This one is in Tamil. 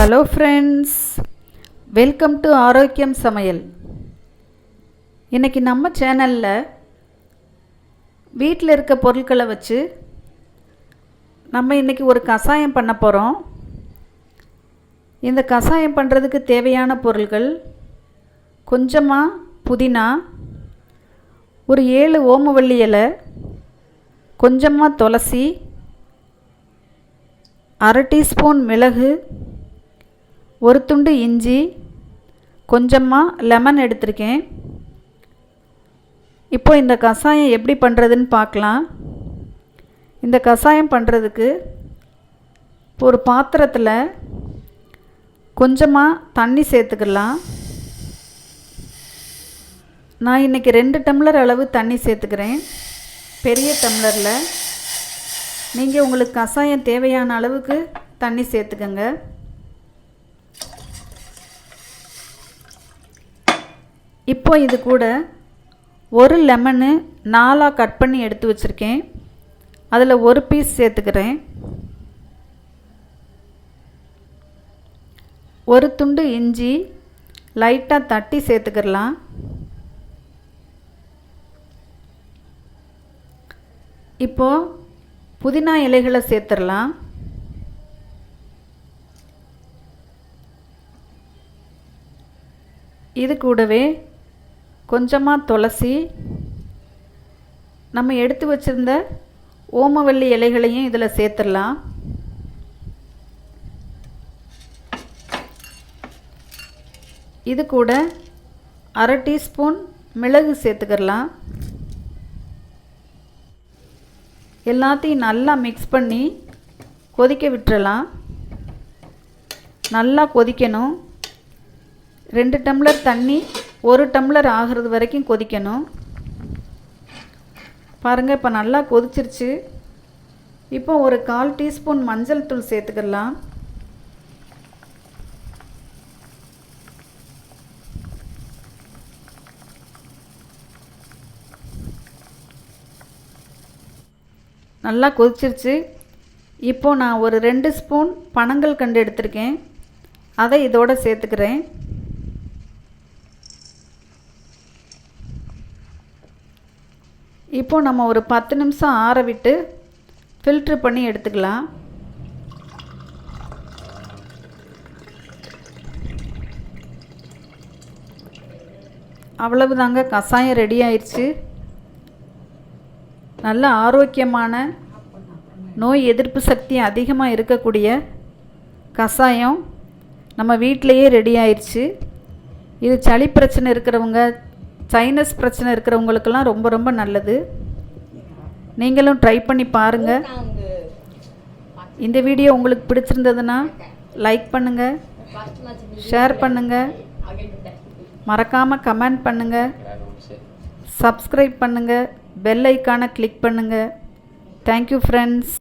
ஹலோ ஃப்ரெண்ட்ஸ், வெல்கம் டு ஆரோக்கியம் சமையல். இன்றைக்கி நம்ம சேனலில் வீட்டில் இருக்க பொருட்களை வச்சு நம்ம இன்றைக்கி ஒரு கஷாயம் பண்ண போகிறோம். இந்த கஷாயம் பண்ணுறதுக்கு தேவையான பொருட்கள் கொஞ்சமாக புதினா, ஒரு 7 ஓமவல்லி இலை, கொஞ்சமாக துளசி, 1/2 டீஸ்பூன் மிளகு, ஒரு துண்டு இஞ்சி, கொஞ்சமாக லெமன் எடுத்திருக்கேன். இப்போ இந்த கஷாயம் எப்படி பண்ணுறதுன்னு பார்க்கலாம். இந்த கஷாயம் பண்ணுறதுக்கு ஒரு பாத்திரத்தில் கொஞ்சமாக தண்ணி சேர்த்துக்கலாம். நான் இன்றைக்கி 2 டம்ளர் அளவு தண்ணி சேர்த்துக்கிறேன், பெரிய டம்ளரில். நீங்கள் உங்களுக்கு கஷாயம் தேவையான அளவுக்கு தண்ணி சேர்த்துக்கங்க. இப்போ இது கூட ஒரு லெமனு 4 கட் பண்ணி எடுத்து வச்சுருக்கேன், அதில் ஒரு பீஸ் சேர்த்துக்கிறேன். ஒரு துண்டு இஞ்சி லைட்டாக தட்டி சேர்த்துக்கிடலாம். இப்போது புதினா இலைகளை சேர்த்துடலாம். இது கூடவே கொஞ்சமாக துளசி, நம்ம எடுத்து வச்சுருந்த ஓமவல்லி இலைகளையும் இதில் சேர்த்துடலாம். இது கூட 1/2 டீஸ்பூன் மிளகு சேர்த்துக்கிடலாம். எல்லாத்தையும் நல்லா மிக்ஸ் பண்ணி கொதிக்க விட்டுறலாம். நல்லா கொதிக்கணும். 2 டம்ளர் தண்ணி 1 டம்ளர் ஆகிறது வரைக்கும் கொதிக்கணும். பாருங்கள், இப்போ நல்லா கொதிச்சிருச்சு. இப்போ ஒரு 1/4 டீஸ்பூன் மஞ்சள் தூள் சேர்த்துக்கலாம். நல்லா கொதிச்சிருச்சு. இப்போது நான் ஒரு 2 ஸ்பூன் பனங்கல்கண்டு எடுத்திருக்கேன், அதை இதோடு சேர்த்துக்கிறேன். இப்போது நம்ம ஒரு 10 நிமிஷம் ஆற விட்டு ஃபில்ட்ரு பண்ணி எடுத்துக்கலாம். அவ்வளவுதாங்க, கஷாயம் ரெடி ஆயிடுச்சு. நல்ல ஆரோக்கியமான, நோய் எதிர்ப்பு சக்தி அதிகமாக இருக்கக்கூடிய கஷாயம் நம்ம வீட்டிலையே ரெடி ஆயிடுச்சு. இது சளி பிரச்சனை இருக்கிறவங்க, சைனஸ் பிரச்சனை இருக்கிறவங்களுக்கெல்லாம் ரொம்ப ரொம்ப நல்லது. நீங்களும் ட்ரை பண்ணி பாருங்கள். இந்த வீடியோ உங்களுக்கு பிடிச்சிருந்ததுன்னா லைக் பண்ணுங்கள், ஷேர் பண்ணுங்கள், மறக்காமல் கமெண்ட் பண்ணுங்கள், சப்ஸ்கிரைப் பண்ணுங்கள், பெல் ஐக்கானை கிளிக் பண்ணுங்கள். Thank you friends.